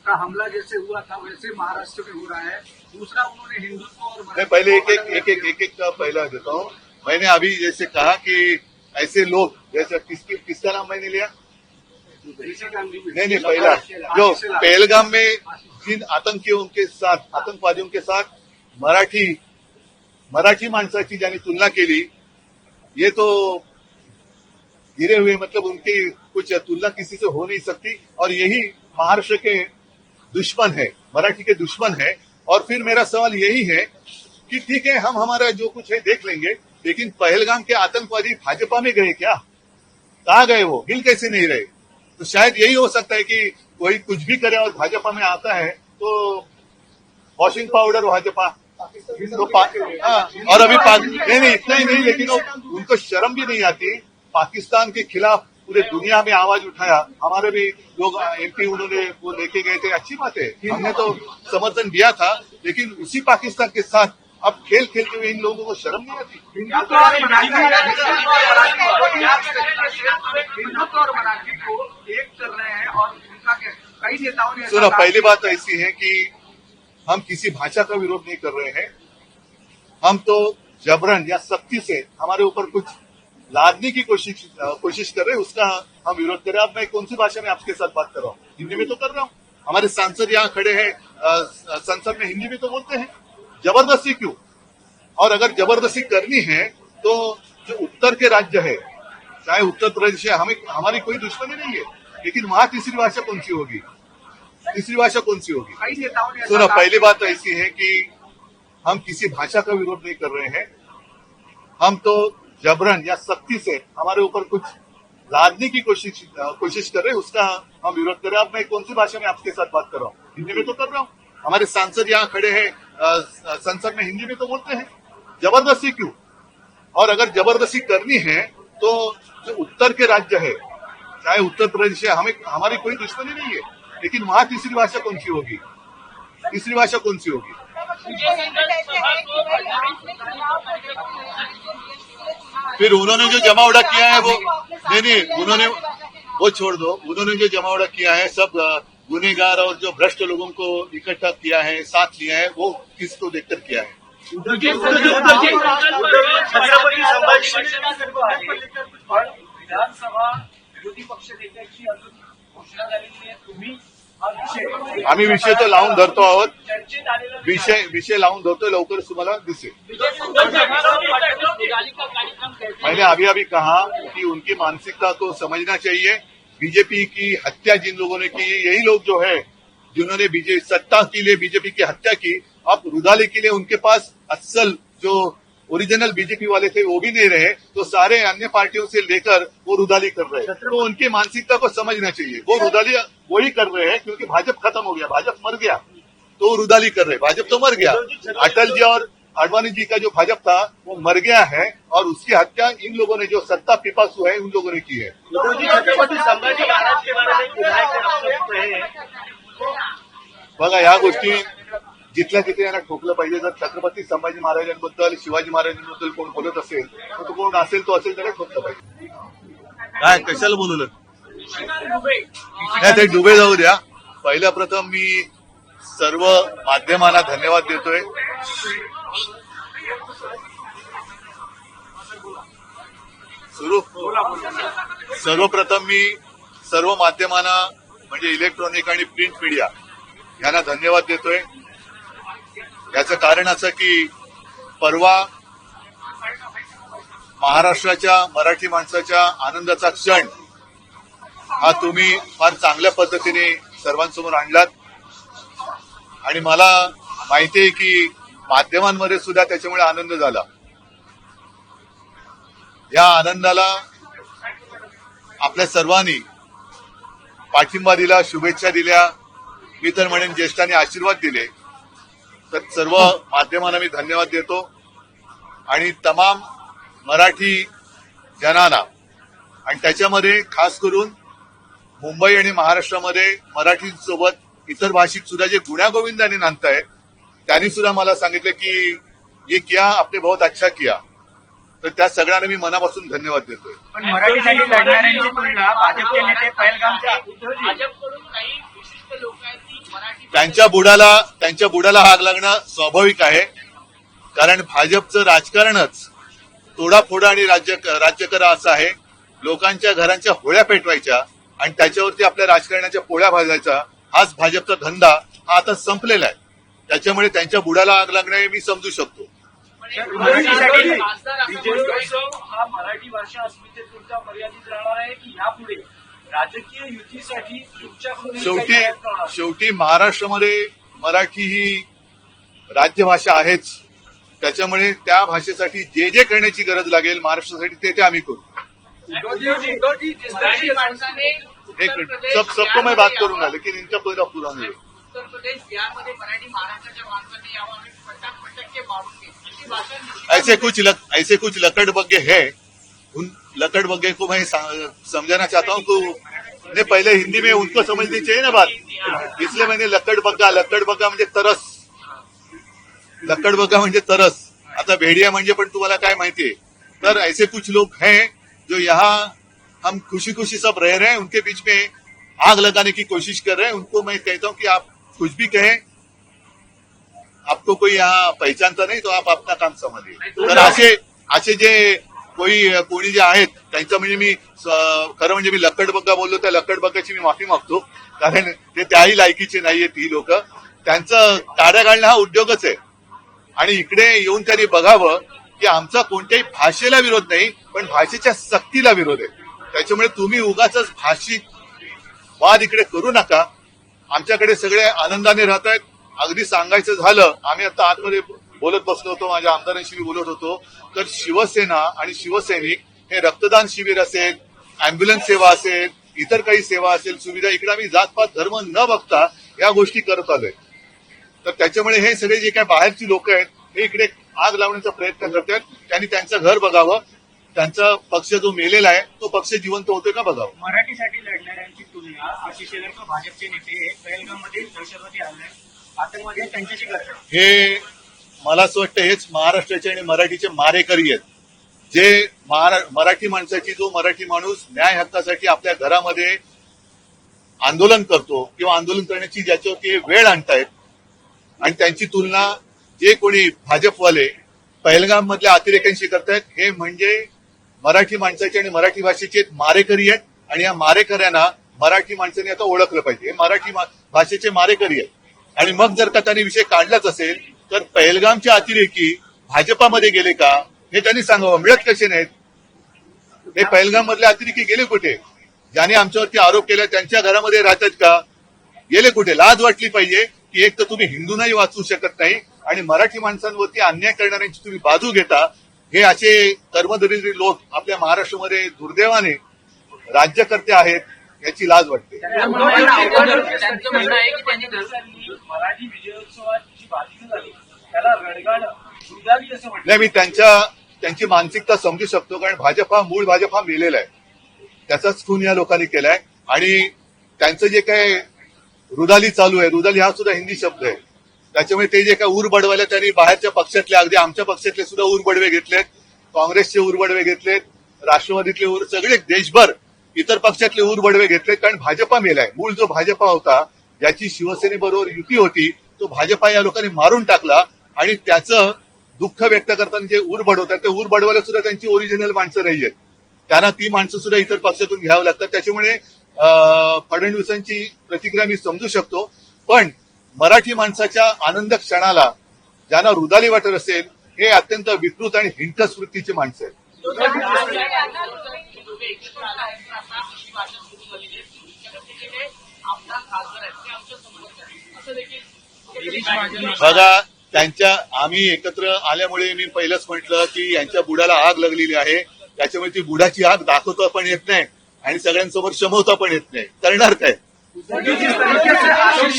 का हमला जैसे हुआ था वैसे महाराष्ट्र में हो रहा है। दूसरा, उन्होंने हिंदुत्व और मैं पहले एक का पहला देता हूँ। मैंने अभी जैसे कहा कि ऐसे लोग जैसे किसका नाम मैंने लिया? नहीं, पहला जो पहलगाम में जिन आतंकवादियों के साथ मराठी माणसाची ज्यांनी तुलना केली, ये तो गिरे हुए, मतलब उनकी कुछ तुलना किसी से हो नहीं सकती। और यही महाराष्ट्र के दुश्मन है, मराठी के दुश्मन है। और फिर मेरा सवाल यही है कि ठीक है, हम हमारा जो कुछ है देख लेंगे, लेकिन पहलगाम के आतंकवादी भाजपा में गए क्या? कहाँ गए? वो हिल कैसे नहीं रहे? तो शायद यही हो सकता है कि कोई कुछ भी करे और भाजपा में आता है तो वॉशिंग पाउडर भाजपा तो और अभी नहीं इतना ही नहीं, लेकिन उनको शर्म भी नहीं आती। पाकिस्तान के खिलाफ पूरे दुनिया में आवाज उठाया। हमारे भी लोग एमपी उन्होंने वो लेके गए थे, अच्छी बात है, हमने तो समर्थन दिया था। लेकिन उसी पाकिस्तान के साथ अब खेल खेलते हुए इन लोगों को शर्म नहीं आती। हिंदुत्व और मराठी को एक कर रहे हैं और उनका कई नेताओं ने सुनो, पहली बात ऐसी है कि हम किसी भाषा का विरोध नहीं कर रहे हैं। हम तो जबरन या सख्ती से हमारे ऊपर कुछ लादने की कोशिश कर रहे हैं, उसका हम विरोध कर रहे हैं। अब मैं कौन सी भाषा में आपके साथ बात कर रहा हूँ? हिंदी में तो कर रहा हूँ। हमारे सांसद यहाँ खड़े हैं, संसद में हिंदी में तो बोलते हैं। जबरदस्ती क्यों? और अगर जबरदस्ती करनी है तो जो उत्तर के राज्य है, चाहे उत्तर प्रदेश है, हमारी कोई दुश्मनी नहीं है, लेकिन वहां तीसरी भाषा कौन सी होगी? तीसरी भाषा कौन सी होगी? कई नेताओं ने सुनो, पहली बात ऐसी है कि हम किसी भाषा का विरोध नहीं कर रहे हैं। हम तो जबरन या सख्ती से हमारे ऊपर कुछ लादने की कोशिश कर रहे हैं, उसका हम विरोध कर रहे हैं। अब मैं कौन सी भाषा में आपके साथ बात कर रहा हूँ? हिंदी में तो कर रहा हूँ। हमारे सांसद यहाँ खड़े हैं, संसद में हिंदी में तो बोलते हैं। जबरदस्ती क्यों? और अगर जबरदस्ती करनी है तो जो उत्तर के राज्य है, चाहे उत्तर प्रदेश है, हमारी कोई दुश्मनी नहीं है, लेकिन वहां तीसरी भाषा कौन सी होगी? तीसरी भाषा कौन सी होगी? फिर उन्होंने जो जमावड़ा किया है वो नहीं, उन्होंने वो छोड़ दो। उन्होंने जो जमावड़ा किया है, सब गुनेगार और जो भ्रष्ट लोगों को इकट्ठा किया है, साथ लिया है, वो किसको देखकर किया है? विधानसभा विरोधी पक्ष नेत्याची अजून घोषणा झालेली आहे, तुम्ही आम्ही विषय तो लावून धरतो आहोत, विषय लावून धरतो, लवकरच तुम्हाला दिसेल। मैंने अभी कहा कि उनकी मानसिकता को समझना चाहिए। बीजेपी की हत्या जिन लोगों ने की, यही लोग जो है जिन्होंने सत्ता के लिए बीजेपी की हत्या की, अब रुदाली के लिए उनके पास असल जो ओरिजिनल बीजेपी वाले थे वो भी नहीं रहे, तो सारे अन्य पार्टियों से लेकर वो रुदाली कर रहे हैं। तो उनकी मानसिकता को समझना चाहिए। वो रुदाली वही कर रहे हैं क्योंकि भाजपा खत्म हो गया, भाजपा मर गया, तो वो रुदाली कर रहे हैं। भाजपा तो मर गया, अटल जी और आडवाणी जी का जो भाजपा था वो मर गया है, और उसकी हत्या इन लोगों ने, जो सत्ता पिपासु है, उन लोगों ने की है। छत्रपती संभाजी महाराज के बारे में विधायक बघा, या गोष्टी जिथल्या तिथे यांना ठोकलं पाहिजे। जर छत्रपती संभाजी महाराजांबद्दल, शिवाजी महाराजांबद्दल कोण बोलत असेल तर तो कोण असेल तो असेल त्याला ठोकलं पाहिजे। काय कशाला बोलवलं? नाही, ते डुबे जाऊ द्या। पहिल्या प्रथम मी सर्व माध्यमांना धन्यवाद देतोय। सर्वप्रथम मी सर्व माध्यमांना म्हणजे इलेक्ट्रॉनिक आणि प्रिंट मीडिया यांना धन्यवाद देतोय। याचं कारण असं की परवा महाराष्ट्राच्या मराठी माणसाच्या आनंदाचा क्षण हा तुम्ही फार चांगल्या पद्धतीने सर्वांसमोर आणलात, आणि मला माहिती आहे की माध्यमांमध्ये सुद्धा त्याच्यामुळे आनंद झाला। या आनंदाला आपल्या सर्वांनी पाठिंबा दिला, शुभेच्छा दिल्या, मी तर म्हणेन ज्येष्ठांनी आशीर्वाद दिले। तर सर्व माध्यमांना मी धन्यवाद देतो, आणि तमाम मराठी जनांना, आणि त्याच्यामध्ये खास करून मुंबई आणि महाराष्ट्रामध्ये मराठीसोबत इतर भाषिक सुद्धा जे गुण्यागोविंदाने नांदताय, त्यांनी सुद्धा मला सांगितलं की ये किया, आपने बहुत अच्छा किया। तर त्या सगळ्यांना मी मनापासून धन्यवाद देतोय। पण मराठीसाठी लढणाऱ्यांची तुलना भाजपचे नेते पहलगामच्या भाजपकडून काही विशिष्ट लोक आहेत की त्यांच्या बुडाला आग लागणं स्वाभाविक आहे, कारण भाजपचं राजकारणच तोडाफोडा आणि राज्य करा असं आहे. लोकांच्या घरांच्या होळ्या पेटवायच्या आणि त्याच्यावरती आपल्या राजकारणाच्या पोळ्या भाजायचा हाच भाजपचा धंदा हा आता संपलेला आहे. त्याच्यामुळे त्यांच्या बुडाला आग लागणं हे मी समजू शकतो. हा मराठी भाषा अस्मितेपुरता मर्यादित राहणार आहे की यापुढे राजकीय युतीसाठी तुमच्याकडून शेवटी महाराष्ट्रामध्ये मराठी ही राज्यभाषा आहेच. त्याच्यामुळे त्या भाषेसाठी जे जे करण्याची गरज लागेल महाराष्ट्रासाठी ते आम्ही करू. सबको मैं बात करूंगा, लेकिन इनका पूरा नहीं. उत्तर प्रदेश बिहारमध्ये मराठी महाराष्ट्राच्या माणसाने यावं आम्ही 50% मारून घेतली. ऐसे कुछ लकड़बग्गे है. उन लकड़बग्गे को मैं समझाना चाहता हूँ कि पहले हिंदी में उनको समझनी चाहिए ना बात, इसलिए मैंने लकड़बग्गा म्हणजे तरस. लकड़बग्गा म्हणजे तरस. आता भेड़िया म्हणजे पण तुम्हाला काय माहितीये. तर ऐसे कुछ लोग हैं जो यहाँ हम खुशी खुशी सब रह रहे हैं, उनके बीच में आग लगाने की कोशिश कर रहे हैं. उनको मैं कहता हूं कि आप कुछ भी कहें, आपको कोई यहाँ पहचानता नहीं तो आप अपना काम समझिए. तर असे जे कोणी जे आहेत त्यांचं म्हणजे मी खरं म्हणजे मी लक्कडबग्गा बोललो, त्या लक्कडबग्गाची मी माफी मागतो, कारण ते त्याही लायकीचे नाहीये ती लोक. त्यांचं टाळ्या घालणं हा उद्योगच आहे. आणि इकडे येऊन त्यांनी बघावं की आमचा कोणत्याही भाषेला विरोध नाही, पण भाषेच्या सक्तीला विरोध आहे. त्याच्यामुळे तुम्ही उगाच भाषिक वाद इकडे करू नका. आमच्याकडे सगळे आनंदाने राहत आहेत. अगदी सांगायचं झालं, आम्ही आता आतमध्ये बोलत बसलो होतो, माझ्या आमदारांशी मी बोलत होतो, तर शिवसेना आणि शिवसैनिक हे रक्तदान शिबिर असेल, अँब्युलन्स सेवा असेल, इतर काही सेवा असेल, सुविधा, इकडे आम्ही जातपात धर्म न बघता या गोष्टी करत आलोय. तर त्याच्यामुळे हे सगळे जे काही बाहेरची लोक आहेत हे इकडे आग लावण्याचा प्रयत्न करतात. त्यांनी त्यांचं घर बघावं, त्यांचा पक्ष जो मेलेला आहे तो पक्ष जिवंत होतोय का बघावं. मराठीसाठी लढणाऱ्यांची तुलना आशिष शेलार भाजपचे नेते पहलगाममध्ये दहशतवादी हल्ले आतंकवादी त्यांच्याशी करतात. हे मला असं वाटतं हेच महाराष्ट्राचे आणि मराठीचे मारेकरी आहेत, जे मराठी माणसाची, जो मराठी माणूस न्याय हक्कासाठी आपल्या घरामध्ये आंदोलन करतो किंवा आंदोलन करण्याची ज्याच्यावरती वेळ आणतायत, आणि त्यांची तुलना जे कोणी भाजपवाले पहलगाम मधल्या अतिरेक्यांशी करतायत, हे म्हणजे मराठी माणसाचे आणि मराठी भाषेचे मारेकरी आहेत. आणि या मारेकऱ्यांना मराठी माणसाने आता ओळखलं पाहिजे. हे मराठी भाषेचे मारेकरी आहेत. आणि मग जर का त्यांनी विषय काढलाच असेल तर पहलगामचे अतिरेकी भाजपामध्ये गेले का हे त्यांनी सांगावं. मिळत कसे नाहीत हे पहलगाम मधले अतिरेकी गेले कुठे? ज्याने आमच्यावरती आरोप केला त्यांच्या घरामध्ये राहतात का? गेले कुठे? लाज वाटली पाहिजे की एक तर तुम्ही हिंदूंनाही वाचवू शकत नाही आणि मराठी माणसांवरती अन्याय करणाऱ्यांची तुम्ही बाजू घेता. हे असे कर्मदरिद्री लोक आपल्या महाराष्ट्रामध्ये दुर्दैवाने राज्यकर्ते आहेत, याची लाज वाटते. त्यांचं म्हणणं आहे की त्यांनी मराठी विजयोत्सवाची बातमी झाली त्याला रडगाणं दुर्दावी असं म्हटलं. नाही, मी त्यांची मानसिकता समजू शकतो, कारण मूळ भाजप हा मेलेला आहे. त्याचाच खून या लोकांनी केलाय. आणि त्यांचं जे काय रुदाली चालू आहे, रुदाली हा सुद्धा हिंदी शब्द आहे. त्याच्यामुळे ते जे काय ऊर बडवायला त्यांनी बाहेरच्या पक्षातले, अगदी आमच्या पक्षातले सुद्धा ऊर बडवे घेतलेत, काँग्रेसचे ऊर बडवे घेतलेत, राष्ट्रवादीतले ऊर, सगळे देशभर इतर पक्षातले ऊर बडवे घेतलेत. कारण भाजपा मेलाय. मूळ जो भाजपा होता, ज्याची शिवसेनेबरोबर युती होती, तो भाजपा या लोकांनी मारून टाकला. आणि त्याचं दुःख व्यक्त करताना जे ऊर बडवतात, ते ऊर बडवायला सुद्धा त्यांची ओरिजिनल माणसं नाहीयेत. त्यांना ती माणसं सुद्धा इतर पक्षातून घ्यावं लागतात. त्याच्यामुळे फडणवीसांची प्रतिक्रिया मी समजू शकतो. पण मराठी माणसाच्या आनंद क्षणाला ज्यांना रुदाली वाटत असेल, हे अत्यंत विकृत आणि हिंसक वृत्तीचे माणसं आहेत. बघा, आम्ही एकत्र आल्यामुळे मी पहिलंच म्हटलं की यांच्या बुडाला आग लागलेली आहे. त्याच्यामुळे ती बुडाची आग दाखवता पण येत नाही आणि सगळ्यांसमोर शमवता पण येत नाही. करणार काय?